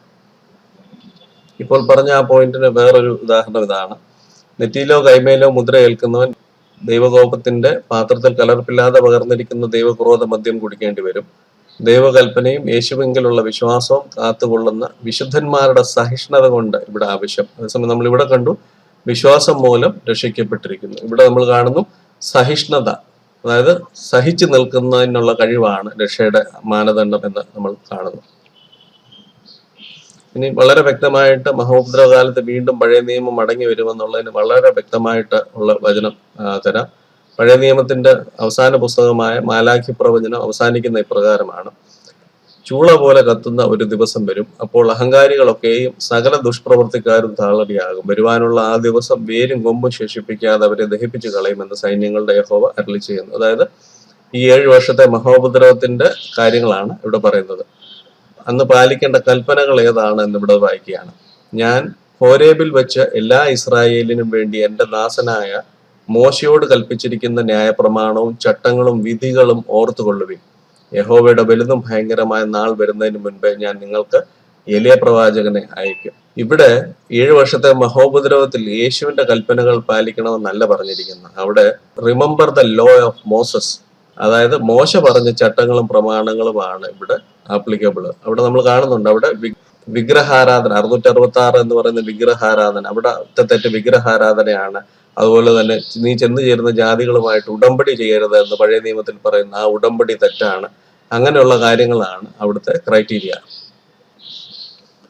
ഇപ്പോൾ പറഞ്ഞ ആ പോയിന്റിന് വേറൊരു ഉദാഹരണം ഇതാണ്. നെറ്റിയിലോ കൈമേലോ മുദ്ര ഏൽക്കുന്നവൻ ദൈവകോപത്തിന്റെ പാത്രത്തിൽ കലർപ്പില്ലാതെ പകർന്നിരിക്കുന്ന ദൈവക്രോധ മദ്യം കുടിക്കേണ്ടി വരും. ദൈവകൽപ്പനയും യേശുവിലുള്ള വിശ്വാസവും കാത്തുകൊള്ളുന്ന വിശുദ്ധന്മാരുടെ സഹിഷ്ണുത കൊണ്ട് ഇവിടെ ആവശ്യം. അതേസമയം നമ്മൾ ഇവിടെ കണ്ടു വിശ്വാസം മൂലം രക്ഷിക്കപ്പെട്ടിരിക്കുന്നു. ഇവിടെ നമ്മൾ കാണുന്നു സഹിഷ്ണുത, അതായത് സഹിച്ചു നിൽക്കുന്നതിനുള്ള കഴിവാണ് രക്ഷയുടെ മാനദണ്ഡം എന്ന് നമ്മൾ കാണുന്നു. ഇനി വളരെ വ്യക്തമായിട്ട് മഹോപദ്രവകാലത്ത് വീണ്ടും പഴയ നിയമം മടങ്ങി വരുമെന്നുള്ളതിന് വളരെ വ്യക്തമായിട്ട് ഉള്ള വചനം തരാം. പഴയ നിയമത്തിന്റെ അവസാന പുസ്തകമായ മാലാഖി പ്രവചനം അവസാനിക്കുന്ന ഇപ്രകാരമാണ്: ചൂള പോലെ കത്തുന്ന ഒരു ദിവസം വരും, അപ്പോൾ അഹങ്കാരികളൊക്കെയും സകല ദുഷ്പ്രവൃത്തിക്കാരും താളടിയാകും. വരുവാനുള്ള ആ ദിവസം വേരും കൊമ്പും ശേഷിപ്പിക്കാതെ അവരെ ദഹിപ്പിച്ചു കളയുമെന്ന് സൈന്യങ്ങളുടെ യഹോവ അരുളി ചെയ്യുന്നു. അതായത് ഈ 7 വർഷത്തെ മഹോപദ്രവത്തിന്റെ കാര്യങ്ങളാണ് ഇവിടെ പറയുന്നത്. അന്ന് പാലിക്കേണ്ട കൽപ്പനകൾ ഏതാണ് എന്നിവിടെ വായിക്കുകയാണ്. ഞാൻ ഹോരേബിൽ വെച്ച് എല്ലാ ഇസ്രായേലിനും വേണ്ടി എൻ്റെ ദാസനായ മോശയോട് കൽപ്പിച്ചിരിക്കുന്ന ന്യായപ്രമാണവും ചട്ടങ്ങളും വിധികളും ഓർത്തുകൊള്ളുവിൻ. യഹോവയുടെ വലുതും ഭയങ്കരമായ നാൾ വരുന്നതിന് മുൻപേ ഞാൻ നിങ്ങൾക്ക് എലിയ പ്രവാചകനെ അയക്കും. ഇവിടെ 7 വർഷത്തെ മഹോപദ്രവത്തിൽ യേശുവിന്റെ കൽപ്പനകൾ പാലിക്കണമെന്നല്ല പറഞ്ഞിരിക്കുന്നത്. അവിടെ remember the law of Moses, അതായത് മോശ പറഞ്ഞ ചട്ടങ്ങളും പ്രമാണങ്ങളുമാണ് ഇവിടെ ആപ്ലിക്കബിൾ. അവിടെ നമ്മൾ കാണുന്നുണ്ട്, അവിടെ വിഗ്രഹാരാധന 666 എന്ന് പറയുന്ന വിഗ്രഹാരാധന, അവിടെ തെറ്റ് വിഗ്രഹാരാധനയാണ്. അതുപോലെ തന്നെ നീ ചെന്ന് ചേരുന്ന ജാതികളുമായിട്ട് ഉടമ്പടി ചെയ്യരുത് എന്ന് പഴയ നിയമത്തിൽ പറയുന്ന ആ ഉടമ്പടി തെറ്റാണ്. അങ്ങനെയുള്ള കാര്യങ്ങളാണ് അവിടുത്തെ ക്രൈറ്റീരിയ.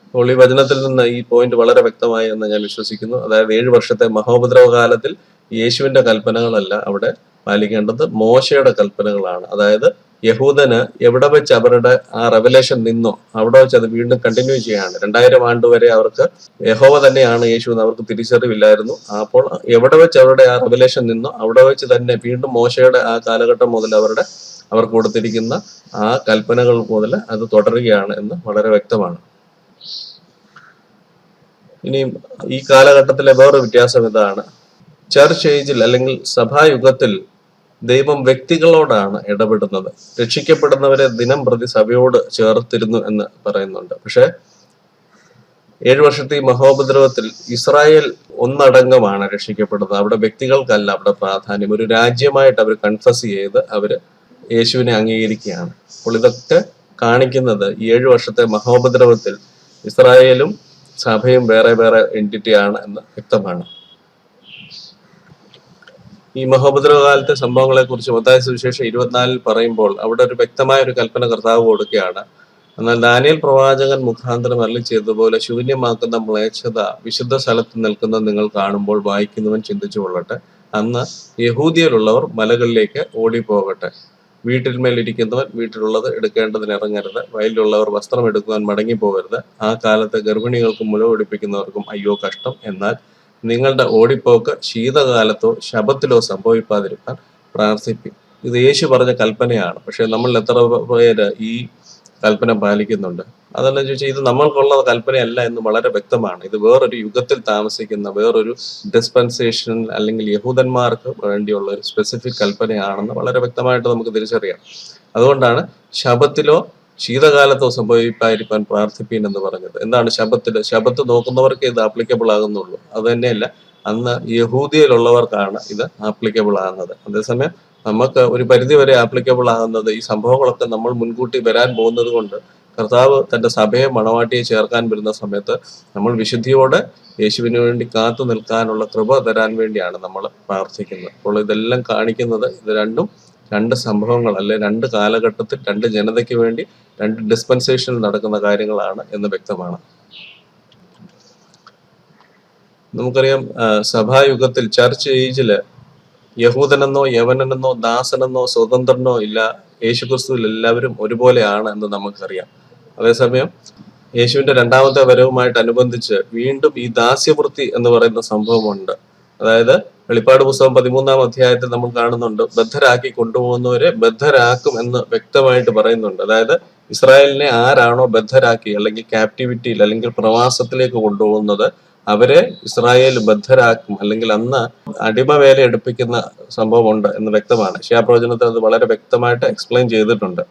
അപ്പോൾ ഈ വചനത്തിൽ നിന്ന് ഈ പോയിന്റ് വളരെ വ്യക്തമായി എന്ന് ഞാൻ വിശ്വസിക്കുന്നു. അതായത് 7 വർഷത്തെ മഹോപദ്രവകാലത്തിൽ യേശുവിന്റെ കൽപ്പനകളല്ല അവിടെ പാലിക്കേണ്ടത്, മോശയുടെ കൽപ്പനകളാണ്. അതായത് യഹൂദന് എവിടെ വെച്ച് അവരുടെ ആ റെവലേഷൻ നിന്നോ അവിടെ വെച്ച് അത് വീണ്ടും കണ്ടിന്യൂ ചെയ്യാണ്. 2000 ആണ്ട് വരെ അവർക്ക് യഹോവ തന്നെയാണ് യേശു എന്ന് അവർക്ക് തിരിച്ചറിവില്ലായിരുന്നു. അപ്പോൾ എവിടെ വെച്ച് അവരുടെ ആ റെവലേഷൻ നിന്നോ അവിടെ വെച്ച് തന്നെ വീണ്ടും മോശയുടെ ആ കാലഘട്ടം മുതൽ അവർക്ക് കൊടുത്തിരിക്കുന്ന ആ കൽപ്പനകൾ മുതൽ അത് തുടരുകയാണ് എന്ന് വളരെ വ്യക്തമാണ്. ഇനിയും ഈ കാലഘട്ടത്തിലെ വേറൊരു വ്യത്യാസം ഇതാണ്. ചർച്ച് ഏജിൽ അല്ലെങ്കിൽ സഭായുഗത്തിൽ ദൈവം വ്യക്തികളോടാണ് ഇടപെടുന്നത്. രക്ഷിക്കപ്പെടുന്നവരെ ദിനം പ്രതി സഭയോട് ചേർത്തിരുന്നു എന്ന് പറയുന്നുണ്ട്. പക്ഷെ 7 വർഷത്തെ ഈ മഹോപദ്രവത്തിൽ ഇസ്രായേൽ ഒന്നടങ്കമാണ് രക്ഷിക്കപ്പെടുന്നത്. അവിടെ വ്യക്തികൾക്കല്ല അവിടെ പ്രാധാന്യം. ഒരു രാജ്യമായിട്ട് അവർ കൺഫസ് ചെയ്ത് അവര് യേശുവിനെ അംഗീകരിക്കുകയാണ്. അപ്പോൾ ഇതൊക്കെ കാണിക്കുന്നത് ഈ 7 വർഷത്തെ മഹോപദ്രവത്തിൽ ഇസ്രായേലും സഭയും വേറെ വേറെ എൻറ്റിറ്റിയാണ് എന്ന് വ്യക്തമാണ്. ഈ മഹോപദ്രവകാലത്തെ സംഭവങ്ങളെ കുറിച്ച് മത്തായി സുവിശേഷം 24 പറയുമ്പോൾ അവിടെ ഒരു വ്യക്തമായ ഒരു കൽപ്പന കർത്താവ് കൊടുക്കുകയാണ്. എന്നാൽ ദാനിയേൽ പ്രവാചകൻ മുഖാന്തരം അരുളി ചെയ്തതുപോലെ ശൂന്യമാക്കുന്ന മ്ലേച്ഛത വിശുദ്ധ സ്ഥലത്ത് നിൽക്കുന്ന നിങ്ങൾ കാണുമ്പോൾ വായിക്കുന്നവൻ ചിന്തിച്ചു കൊള്ളട്ടെ. അന്ന് യഹൂദിയിലുള്ളവർ മലകളിലേക്ക് ഓടിപ്പോകട്ടെ. വീട്ടിന്മേലിരിക്കുന്നവൻ വീട്ടിലുള്ളത് എടുക്കേണ്ടതിന് ഇറങ്ങരുത്. വയലിലുള്ളവർ വസ്ത്രം എടുക്കുവാൻ മടങ്ങിപ്പോകരുത്. ആ കാലത്ത് ഗർഭിണികൾക്കും മുല ഒടിപ്പിക്കുന്നവർക്കും അയ്യോ കഷ്ടം. എന്നാൽ നിങ്ങളുടെ ഓടിപ്പോക്ക് ശീതകാലത്തോ ശബത്തിലോ സംഭവിക്കാതിരിക്കാൻ പ്രാർത്ഥിപ്പിക്കും. ഇത് യേശു പറഞ്ഞ കൽപ്പനയാണ്. പക്ഷെ നമ്മൾ എത്ര പേര് ഈ കൽപ്പന പാലിക്കുന്നുണ്ട്? അതെന്നു ചോദിച്ചാൽ ഇത് നമ്മൾക്കുള്ള കൽപ്പനയല്ല എന്ന് വളരെ വ്യക്തമാണ്. ഇത് വേറൊരു യുഗത്തിൽ താമസിക്കുന്ന വേറൊരു ഡിസ്പെൻസേഷൻ അല്ലെങ്കിൽ യഹൂദന്മാർക്ക് വേണ്ടിയുള്ള ഒരു സ്പെസിഫിക് കൽപ്പനയാണെന്ന് വളരെ വ്യക്തമായിട്ട് നമുക്ക് തിരിച്ചറിയാം. അതുകൊണ്ടാണ് ശബത്തിലോ ശീതകാലത്തോ സംഭവിക്കാതിരിക്കാൻ പ്രാർത്ഥിപ്പീൻ എന്ന് പറഞ്ഞത്. എന്താണ് ശബത്ത് നോക്കുന്നവർക്ക് ഇത് ആപ്ലിക്കബിൾ ആകുന്നുള്ളൂ. അത് തന്നെയല്ല, അന്ന് യഹൂദിയിലുള്ളവർക്കാണ് ഇത് ആപ്ലിക്കബിൾ ആകുന്നത്. അതേസമയം നമുക്ക് ഒരു പരിധി വരെ ആപ്ലിക്കബിൾ ആകുന്നത് ഈ സംഭവങ്ങളൊക്കെ നമ്മൾ മുൻകൂട്ടി വരാൻ പോകുന്നത് കൊണ്ട് കർത്താവ് തന്റെ സഭയെ മണവാട്ടിയെ ചേർക്കാൻ വരുന്ന സമയത്ത് നമ്മൾ വിശുദ്ധിയോടെ യേശുവിന് വേണ്ടി കാത്തു നിൽക്കാനുള്ള കൃപ തരാൻ വേണ്ടിയാണ് നമ്മൾ പ്രാർത്ഥിക്കുന്നത്. അപ്പോൾ ഇതെല്ലാം കാണിക്കുന്നത് ഇത് രണ്ടും രണ്ട് സംഭവങ്ങൾ അല്ലെ രണ്ട് കാലഘട്ടത്തിൽ രണ്ട് ജനതയ്ക്ക് വേണ്ടി രണ്ട് ഡിസ്പെൻസേഷനിൽ നടക്കുന്ന കാര്യങ്ങളാണ് എന്ന് വ്യക്തമാണ്. നമുക്കറിയാം സഭായുഗത്തിൽ ചർച്ച് ഏജില് യഹൂദനെന്നോ യവനനെന്നോ ദാസനെന്നോ സ്വതന്ത്രനോ ഇല്ല, യേശുക്രിസ്തുവിൽ എല്ലാവരും ഒരുപോലെയാണ് എന്ന് നമുക്കറിയാം. അതേസമയം യേശുവിന്റെ രണ്ടാമത്തെ വരവുമായിട്ട് അനുബന്ധിച്ച് വീണ്ടും ഈ ദാസ്യവൃത്തി എന്ന് പറയുന്ന സംഭവമുണ്ട്. അതായത് വെളിപ്പാട് പുസ്തകം 13-ാം അധ്യായത്തിൽ നമ്മൾ കാണുന്നുണ്ട്, ബദ്ധരാക്കി കൊണ്ടുപോകുന്നവരെ ബദ്ധരാക്കും എന്ന് വ്യക്തമായിട്ട് പറയുന്നുണ്ട്. അതായത് ഇസ്രായേലിനെ ആരാണോ ബദ്ധരാക്കി അല്ലെങ്കിൽ ക്യാപ്റ്റിവിറ്റിയിൽ അല്ലെങ്കിൽ പ്രവാസത്തിലേക്ക് കൊണ്ടുപോകുന്നത് അവരെ ഇസ്രായേൽ ബദ്ധരാക്കും, അല്ലെങ്കിൽ അന്ന് അടിമവേല എടുപ്പിക്കുന്ന സംഭവമുണ്ട് എന്ന് വ്യക്തമാണ്. യശയ്യാപ്രവചനത്തിൽ അത് വളരെ വ്യക്തമായിട്ട് എക്സ്പ്ലെയിൻ ചെയ്തിട്ടുണ്ട്.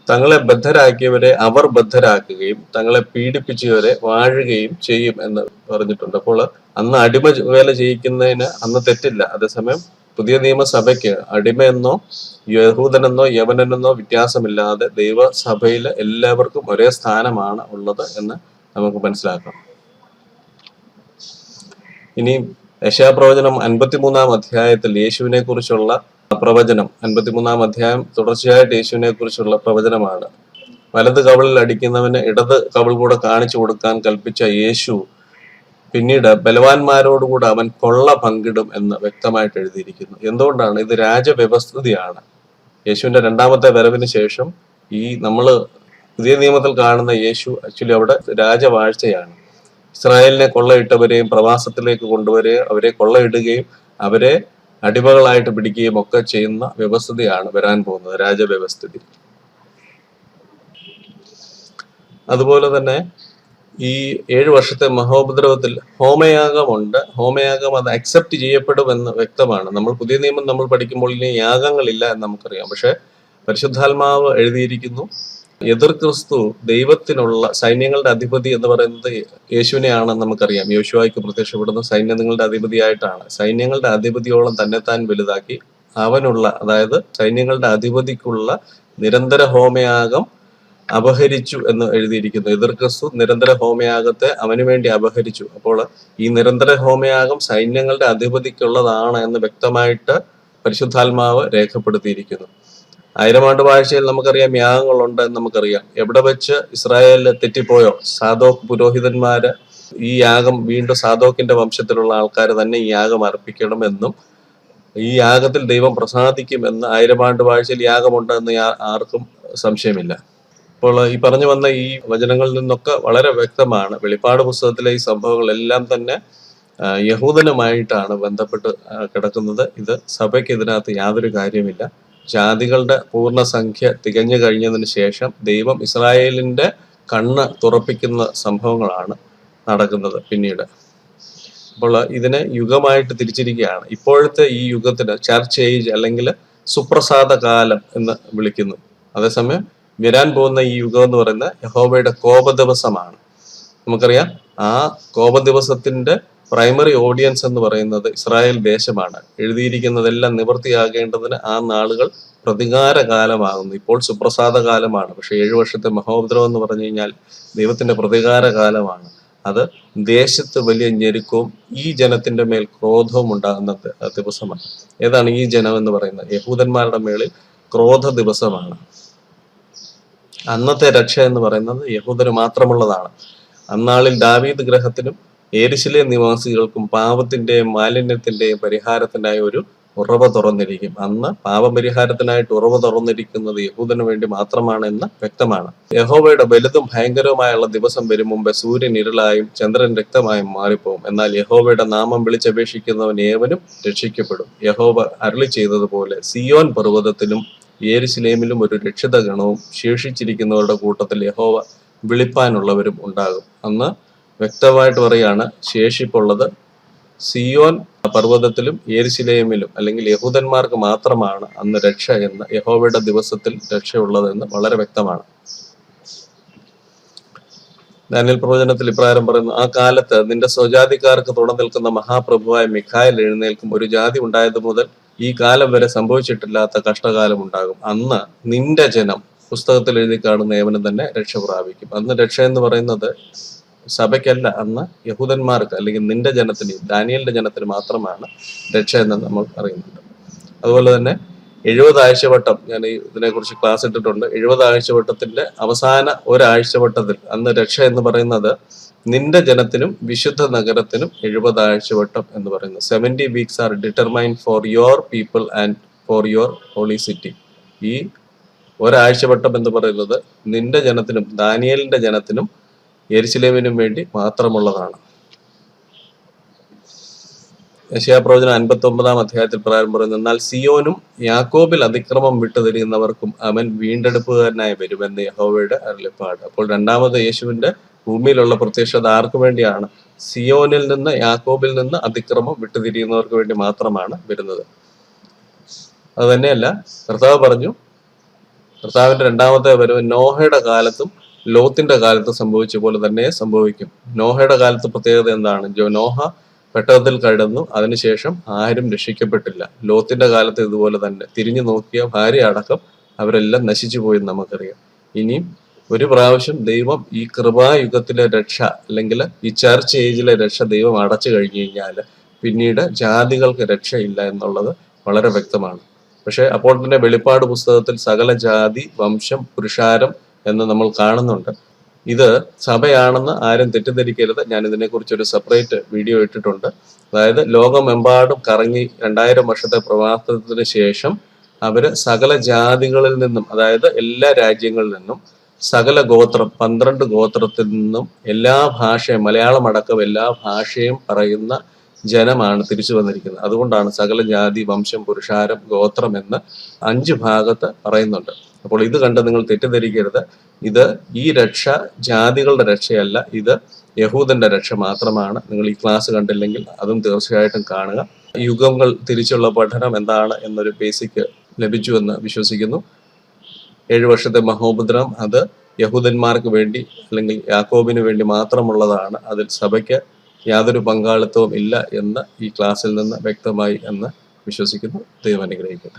തങ്ങളെ ബദ്ധരാക്കിയവരെ അവർ ബദ്ധരാക്കുകയും തങ്ങളെ പീഡിപ്പിച്ചവരെ വാഴുകയും ചെയ്യും എന്ന് പറഞ്ഞിട്ടുണ്ട്. അപ്പോൾ അന്ന് അടിമ വേല ചെയ്യിക്കുന്നതിന് അന്ന് തെറ്റില്ല. അതേസമയം പുതിയ നിയമസഭയ്ക്ക് അടിമയെന്നോ യഹൂദനെന്നോ യവനനെന്നോ വ്യത്യാസമില്ലാതെ ദൈവസഭയിൽ എല്ലാവർക്കും ഒരേ സ്ഥാനമാണ് ഉള്ളത് എന്ന് നമുക്ക് മനസ്സിലാക്കാം. ഇനി യശയ്യാപ്രവചനം 53-ാം അധ്യായത്തിൽ യേശുവിനെ കുറിച്ചുള്ള പ്രവചനം, 53-ാം അധ്യായം തുടർച്ചയായിട്ട് യേശുവിനെ കുറിച്ചുള്ള പ്രവചനമാണ്. വലത് കവിളിൽ അടിക്കുന്നവന് ഇടത് കവിൾ കൂടെ കാണിച്ചു കൊടുക്കാൻ കൽപ്പിച്ച യേശു പിന്നീട് ബലവാന്മാരോടുകൂടെ അവൻ കൊള്ള പങ്കിടും എന്ന് വ്യക്തമായിട്ട് എഴുതിയിരിക്കുന്നു. എന്തുകൊണ്ടാണ്? ഇത് രാജവ്യവസ്ഥിതിയാണ്. യേശുവിന്റെ രണ്ടാമത്തെ വരവിന് ശേഷം ഈ നമ്മള് പുതിയ നിയമത്തിൽ കാണുന്ന യേശു ആക്ച്വലി അവിടെ രാജവാഴ്ചയാണ്. ഇസ്രായേലിനെ കൊള്ളയിട്ടവരെയും പ്രവാസത്തിലേക്ക് കൊണ്ടുവരികയും അവരെ കൊള്ളയിടുകയും അവരെ അടിമകളായിട്ട് പിടിക്കുകയും ഒക്കെ ചെയ്യുന്ന വ്യവസ്ഥിതിയാണ് വരാൻ പോകുന്നത്, രാജവ്യവസ്ഥിതി. അതുപോലെ തന്നെ ഈ 7 വർഷത്തെ മഹോപദ്രവത്തിൽ ഹോമയാഗമുണ്ട്. ഹോമയാഗം അത് അക്സെപ്റ്റ് ചെയ്യപ്പെടുമെന്ന് വ്യക്തമാണ്. നമ്മൾ പുതിയ നിയമം നമ്മൾ പഠിക്കുമ്പോൾ ഇനി യാഗങ്ങളില്ല എന്ന് നമുക്കറിയാം. പക്ഷെ പരിശുദ്ധാത്മാവ് എഴുതിയിരിക്കുന്നു, എതിർ ക്രിസ്തു ദൈവത്തിനുള്ള സൈന്യങ്ങളുടെ അധിപതി എന്ന് പറയുന്നത് യേശുവിനെയാണെന്ന് നമുക്കറിയാം. യോശുവായ്ക്ക് പ്രത്യക്ഷപ്പെടുന്ന സൈന്യങ്ങളുടെ അധിപതിയായിട്ടാണ്. സൈന്യങ്ങളുടെ അധിപതിയോളം തന്നെത്താൻ വലുതാക്കി അവനുള്ള, അതായത് സൈന്യങ്ങളുടെ അധിപതിക്കുള്ള നിരന്തര ഹോമയാഗം അപഹരിച്ചു എന്ന് എഴുതിയിരിക്കുന്നു. എതിർ ക്രിസ്തു നിരന്തര ഹോമയാഗത്തെ അവന് വേണ്ടി അപഹരിച്ചു. അപ്പോൾ ഈ നിരന്തര ഹോമയാഗം സൈന്യങ്ങളുടെ അധിപതിക്കുള്ളതാണ് എന്ന് വ്യക്തമായിട്ട് പരിശുദ്ധാത്മാവ് രേഖപ്പെടുത്തിയിരിക്കുന്നു. 1000 ആണ്ട് വാഴ്ചയിൽ നമുക്കറിയാം യാഗങ്ങളുണ്ട് എന്ന് നമുക്കറിയാം. എവിടെ വെച്ച് ഇസ്രായേലിൽ തെറ്റിപ്പോയോ, സാദോക്ക് പുരോഹിതന്മാര് ഈ യാഗം വീണ്ടും സാദോക്കിന്റെ വംശത്തിലുള്ള ആൾക്കാർ തന്നെ ഈ യാഗം അർപ്പിക്കണമെന്നും ഈ യാഗത്തിൽ ദൈവം പ്രസാദിക്കുമെന്ന് 1000 ആണ്ട് വാഴ്ചയിൽ യാഗമുണ്ട് എന്ന് ആർക്കും സംശയമില്ല. അപ്പോൾ ഈ പറഞ്ഞു വന്ന ഈ വചനങ്ങളിൽ നിന്നൊക്കെ വളരെ വ്യക്തമാണ് വെളിപ്പാട് പുസ്തകത്തിലെ ഈ സംഭവങ്ങളെല്ലാം തന്നെ യഹൂദനുമായിട്ടാണ് ബന്ധപ്പെട്ട് കിടക്കുന്നത്. ഇത് സഭയ്ക്ക് ഇതിനകത്ത് യാതൊരു കാര്യമില്ല. ജാതികളുടെ പൂർണ്ണസംഖ്യ തികഞ്ഞു കഴിഞ്ഞതിന് ശേഷം ദൈവം ഇസ്രായേലിന്റെ കണ്ണ് തുറപ്പിക്കുന്ന സംഭവങ്ങളാണ് നടക്കുന്നത് പിന്നീട്. അപ്പോൾ ഇതിനെ യുഗമായിട്ട് തിരിച്ചിരിക്കുകയാണ്. ഇപ്പോഴത്തെ ഈ യുഗത്തിന് ചർച്ച് ഏജ് അല്ലെങ്കിൽ സുപ്രസാദ കാലം എന്ന് വിളിക്കുന്നു. അതേസമയം വരാൻ പോകുന്ന ഈ യുഗം എന്ന് പറയുന്നത് യഹോവയുടെ കോപ ദിവസമാണ്. നമുക്കറിയാം ആ കോപ ദിവസത്തിന്റെ പ്രൈമറി ഓഡിയൻസ് എന്ന് പറയുന്നത് ഇസ്രായേൽ ദേശമാണ്. എഴുതിയിരിക്കുന്നതെല്ലാം നിവൃത്തിയാകേണ്ടതിന് ആ നാളുകൾ പ്രതികാര കാലമാകുന്നു. ഇപ്പോൾ സുപ്രസാദ കാലമാണ്, പക്ഷെ 7 വർഷത്തെ മഹോപദ്രവം എന്ന് പറഞ്ഞു കഴിഞ്ഞാൽ ദൈവത്തിന്റെ പ്രതികാര കാലമാണ്. അത് ദേശത്ത് വലിയ ഞെരുക്കവും ഈ ജനത്തിന്റെ മേൽ ക്രോധവും ഉണ്ടാകുന്ന ദിവസമാണ്. ഏതാണ് ഈ ജനം എന്ന് പറയുന്നത്? യഹൂദന്മാരുടെ മേളിൽ ക്രോധ ദിവസമാണ്. അന്നത്തെ രക്ഷ എന്ന് പറയുന്നത് യഹൂദന് മാത്രമുള്ളതാണ്. അന്നാളിൽ ദാവീദ് ഗ്രഹത്തിനും യെരൂശലേം നിവാസികൾക്കും പാപത്തിന്റെയും മാലിന്യത്തിന്റെയും പരിഹാരത്തിനായി ഒരു ഉറവ തുറന്നിരിക്കും. അന്ന് പാപപരിഹാരത്തിനായിട്ട് ഉറവ തുറന്നിരിക്കുന്നത് യഹൂദന് വേണ്ടി മാത്രമാണ് എന്ന് വ്യക്തമാണ്. യഹോവയുടെ വലുതും ഭയങ്കരവുമായുള്ള ദിവസം വരും മുമ്പേ സൂര്യൻ ഇരുളായും ചന്ദ്രൻ രക്തമായും മാറിപ്പോവും. എന്നാൽ യഹോവയുടെ നാമം വിളിച്ചപേക്ഷിക്കുന്നവൻ ഏവനും രക്ഷിക്കപ്പെടും. യഹോവ അരുളി ചെയ്തതുപോലെ സിയോൻ പർവ്വതത്തിലും യെരൂശലേമിലും ഒരു രക്ഷിത ഗണവും ശേഷിച്ചിരിക്കുന്നവരുടെ കൂട്ടത്തിൽ യഹോവ വിളിപ്പാനുള്ളവരും ഉണ്ടാകും. അന്ന് വ്യക്തമായിട്ട് പറയാണ്, ശേഷിപ്പുള്ളത് സിയോൻ പർവ്വതത്തിലും യെരൂശലേമിലും അല്ലെങ്കിൽ യഹൂദന്മാർക്ക് മാത്രമാണ് അന്ന് രക്ഷ എന്ന്, യഹോവയുടെ ദിവസത്തിൽ രക്ഷയുള്ളതെന്ന് വളരെ വ്യക്തമാണ്. ദാനിയേൽ പ്രവചനത്തിൽ ഇപ്രകാരം പറയുന്നു, ആ കാലത്ത് നിന്റെ സ്വജാതിക്കാർക്ക് തുണ നിൽക്കുന്ന മഹാപ്രഭുവായ മിഖായേൽ എഴുന്നേൽക്കും. ഒരു ജാതി ഉണ്ടായത് മുതൽ ഈ കാലം വരെ സംഭവിച്ചിട്ടില്ലാത്ത കഷ്ടകാലം ഉണ്ടാകും. അന്ന് നിന്റെ ജനം, പുസ്തകത്തിൽ എഴുതി കാണുന്ന ഏവനും തന്നെ രക്ഷ പ്രാപിക്കും. അന്ന് രക്ഷ എന്ന് പറയുന്നത് സഭയ്ക്കല്ല, അന്ന് യഹൂദന്മാർക്ക് അല്ലെങ്കിൽ നിന്റെ ജനത്തിന്, ദാനിയേലിന്റെ ജനത്തിന് മാത്രമാണ് രക്ഷ എന്ന് നമ്മൾ അറിയുന്നുണ്ട്. അതുപോലെ തന്നെ 70 ആഴ്ചവട്ടം, ഞാൻ ഇതിനെക്കുറിച്ച് ക്ലാസ് ഇട്ടിട്ടുണ്ട്. 70 ആഴ്ചവട്ടത്തിന്റെ അവസാന ഒരാഴ്ചവട്ടത്തിൽ അന്ന് രക്ഷ എന്ന് പറയുന്നത് നിന്റെ ജനത്തിനും വിശുദ്ധ നഗരത്തിനും 70 ആഴ്ചവട്ടം എന്ന് പറയുന്നത്. 70 weeks are determined for your people and for your holy city. ഈ ഒരാഴ്ചവട്ടം എന്ന് പറയുന്നത് നിന്റെ ജനത്തിനും ദാനിയേലിന്റെ ജനത്തിനും യെരുശലേമിനും വേണ്ടി മാത്രമുള്ളതാണ്. യെശയ്യാപ്രവചനം 59-ാം അധ്യായത്തിൽ പ്രകാരം പറയുന്നു, എന്നാൽ സിയോനും യാക്കോബിൽ അതിക്രമം വിട്ടുതിരിയുന്നവർക്കും അവൻ വീണ്ടെടുപ്പുകാരനായി വരുമെന്ന് യഹോവയുടെ അരുളപ്പാട്. അപ്പോൾ രണ്ടാമത് യേശുവിന്റെ ഭൂമിയിലുള്ള പ്രത്യക്ഷത ആർക്ക് വേണ്ടിയാണ്? സിയോനിൽ നിന്ന്, യാക്കോബിൽ നിന്ന് അതിക്രമം വിട്ടുതിരിയുന്നവർക്ക് വേണ്ടി മാത്രമാണ് വരുന്നത്. അത് തന്നെയല്ല, കർത്താവ് പറഞ്ഞു, കർത്താവിന്റെ രണ്ടാമത്തെ വരവ് നോഹയുടെ കാലത്തും ലോത്തിന്റെ കാലത്തും സംഭവിച്ച പോലെ തന്നെ സംഭവിക്കും. നോഹയുടെ കാലത്ത് പ്രത്യേകത എന്താണ്? നോഹ പെട്ടകത്തിൽ കടന്നു, അതിനുശേഷം ആരും രക്ഷിക്കപ്പെട്ടില്ല. ലോത്തിന്റെ കാലത്ത് ഇതുപോലെ തന്നെ തിരിഞ്ഞു നോക്കിയ ഭാര്യ അടക്കം അവരെല്ലാം നശിച്ചു പോയി നമുക്കറിയാം. ഇനിയും ഒരു പ്രാവശ്യം ദൈവം ഈ കൃപായുഗത്തിലെ രക്ഷ, അല്ലെങ്കിൽ ഈ ചർച്ച് ഏജിലെ രക്ഷ ദൈവം അടച്ചു കഴിഞ്ഞു കഴിഞ്ഞാൽ പിന്നീട് ജാതികൾക്ക് രക്ഷയില്ല എന്നുള്ളത് വളരെ വ്യക്തമാണ്. പക്ഷെ അപ്പോൾ തന്നെ വെളിപ്പാട് പുസ്തകത്തിൽ സകല ജാതി, വംശം, പുരുഷാരം എന്ന് നമ്മൾ കാണുന്നുണ്ട്. ഇത് സഭയാണെന്ന് ആരും തെറ്റിദ്ധരിക്കരുത്. ഞാൻ ഇതിനെക്കുറിച്ച് ഒരു സെപ്പറേറ്റ് വീഡിയോ ഇട്ടിട്ടുണ്ട്. അതായത് ലോകമെമ്പാടും കറങ്ങി 2000 വർഷത്തെ പ്രവാസത്തിന് ശേഷം അവര് സകല ജാതികളിൽ നിന്നും, അതായത് എല്ലാ രാജ്യങ്ങളിൽ നിന്നും, സകല ഗോത്രം 12 ഗോത്രത്തിൽ നിന്നും, എല്ലാ ഭാഷയും, മലയാളം അടക്കം എല്ലാ ഭാഷയും പറയുന്ന ജനമാണ് തിരിച്ചു വന്നിരിക്കുന്നത്. അതുകൊണ്ടാണ് സകല ജാതി, വംശം, പുരുഷാരം, ഗോത്രം എന്ന് 5 ഭാഗത്ത് പറയുന്നുണ്ട്. അപ്പോൾ ഇത് കണ്ട് നിങ്ങൾ തെറ്റിദ്ധരിക്കരുത്. ഇത് ഈ രക്ഷ ജാതികളുടെ രക്ഷയല്ല, ഇത് യഹൂദന്റെ രക്ഷ മാത്രമാണ്. നിങ്ങൾ ഈ ക്ലാസ് കണ്ടില്ലെങ്കിൽ അതും തീർച്ചയായിട്ടും കാണുക. യുഗങ്ങൾ തിരിച്ചുള്ള പഠനം എന്താണ് എന്നൊരു ബേസിക് ലഭിച്ചുവെന്ന് വിശ്വസിക്കുന്നു. 7 വർഷത്തെ മഹോപദ്രവം അത് യഹൂദന്മാർക്ക് വേണ്ടി, അല്ലെങ്കിൽ യാക്കോബിന് വേണ്ടി മാത്രമുള്ളതാണ്. അതിൽ സഭയ്ക്ക് യാതൊരു പങ്കാളിത്തവും ഇല്ല എന്ന് ഈ ക്ലാസ്സിൽ നിന്ന് വ്യക്തമായി എന്ന് വിശ്വസിക്കുന്നു. ദൈവം അനുഗ്രഹിക്കട്ടെ.